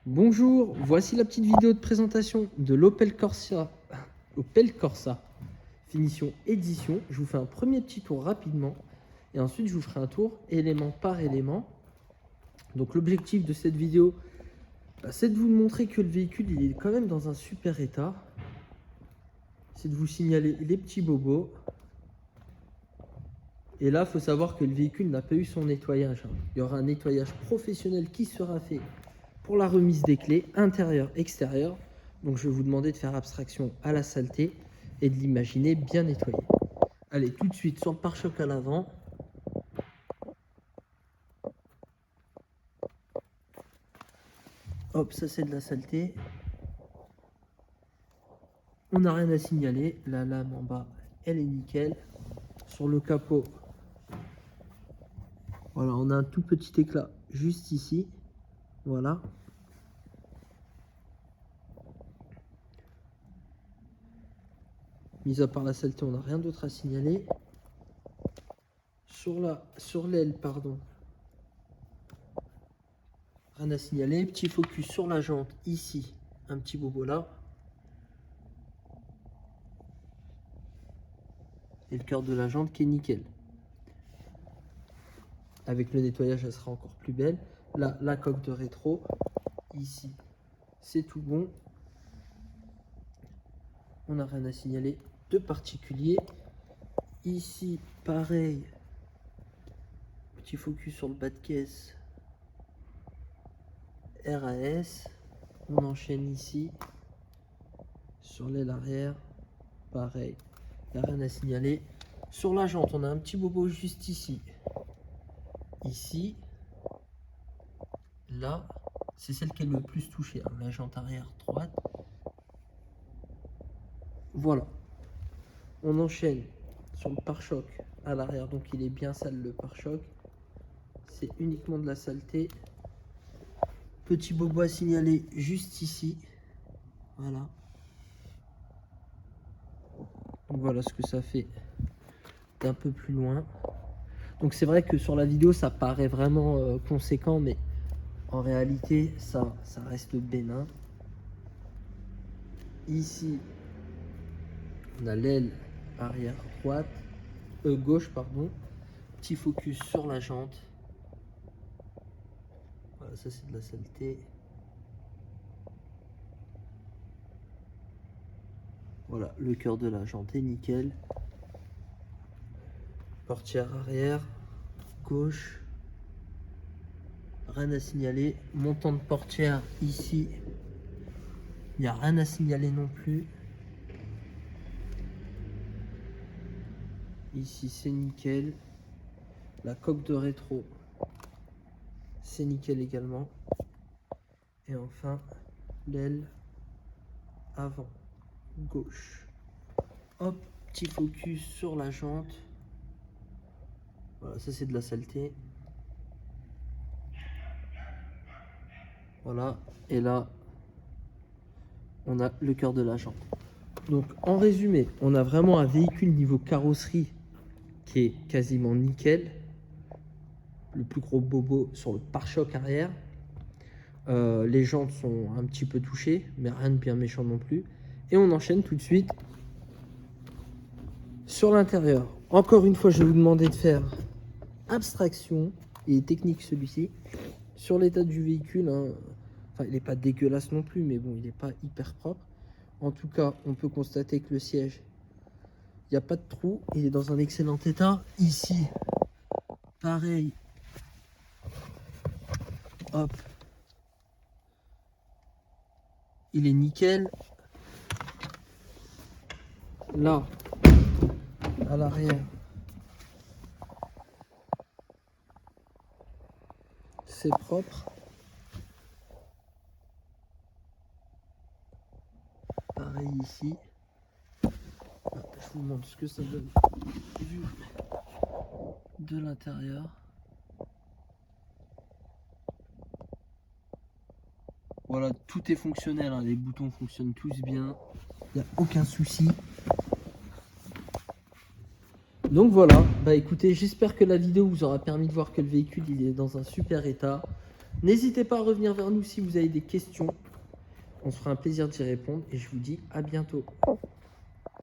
Bonjour, voici la petite vidéo de présentation de l'Opel Corsa, finition édition. Je vous fais un premier petit tour rapidement et ensuite je vous ferai un tour élément par élément. Donc l'objectif de cette vidéo, c'est de vous montrer que le véhicule il est quand même dans un super état. C'est de vous signaler les petits bobos. Et là, il faut savoir que le véhicule n'a pas eu son nettoyage. Il y aura un nettoyage professionnel qui sera fait pour la remise des clés, intérieur, extérieur. Donc je vais vous demander de faire abstraction à la saleté et de l'imaginer bien nettoyé. Allez, tout de suite sur le pare-choc à l'avant. Hop, ça c'est de la saleté. On n'a rien à signaler. La lame en bas, elle est nickel. Sur le capot, voilà, on a un tout petit éclat juste ici. Voilà. Mis à part la saleté, on n'a rien d'autre à signaler. Sur l'aile, pardon. Rien à signaler. Petit focus sur la jante ici. Un petit bobo là. Et le cœur de la jante qui est nickel. Avec le nettoyage, elle sera encore plus belle. Là, la coque de rétro. Ici, c'est tout bon. On n'a rien à signaler de particulier. Ici, pareil. Petit focus sur le bas de caisse. RAS. On enchaîne ici. Sur l'aile arrière. Pareil. Il n'y a rien à signaler. Sur la jante, on a un petit bobo juste ici. Ici. Là. C'est celle qui est le plus touchée. Hein, la jante arrière droite. Voilà. On enchaîne sur le pare-choc à l'arrière. Donc il est bien sale le pare-choc. C'est uniquement de la saleté. Petit bobo à signaler juste ici. Voilà. Donc voilà ce que ça fait d'un peu plus loin. Donc c'est vrai que sur la vidéo ça paraît vraiment conséquent, mais en réalité ça reste bénin. Ici on a l'aile arrière droite, gauche pardon. Petit focus sur la jante. Voilà, ça c'est de la saleté. Voilà, le cœur de la jante est nickel. Portière arrière, gauche. Rien à signaler. Montant de portière ici. Il n'y a rien à signaler non plus. Ici c'est nickel. La coque de rétro, c'est nickel également. Et enfin, l'aile avant, gauche. Hop, petit focus sur la jante. Voilà, ça c'est de la saleté. Voilà, et là, on a le cœur de la jante. Donc, en résumé, on a vraiment un véhicule niveau carrosserie qui est quasiment nickel. Le plus gros bobo sur le pare-choc arrière. Les jantes sont un petit peu touchées, mais rien de bien méchant non plus. Et on enchaîne tout de suite sur l'intérieur. Encore une fois, je vais vous demander de faire abstraction, il est technique celui-ci, sur l'état du véhicule. Hein. Enfin, il n'est pas dégueulasse non plus, mais bon, il n'est pas hyper propre. En tout cas, on peut constater que le siège, il n'y a pas de trou, il est dans un excellent état. Ici, pareil. Hop. Il est nickel. Là, à l'arrière, c'est propre. Pareil ici. Je vous montre ce que ça donne vu de l'intérieur. Voilà, tout est fonctionnel, hein. Les boutons fonctionnent tous bien. Il n'y a aucun souci. Donc voilà, bah écoutez, j'espère que la vidéo vous aura permis de voir que le véhicule il est dans un super état. N'hésitez pas à revenir vers nous si vous avez des questions. On se fera un plaisir d'y répondre et je vous dis à bientôt.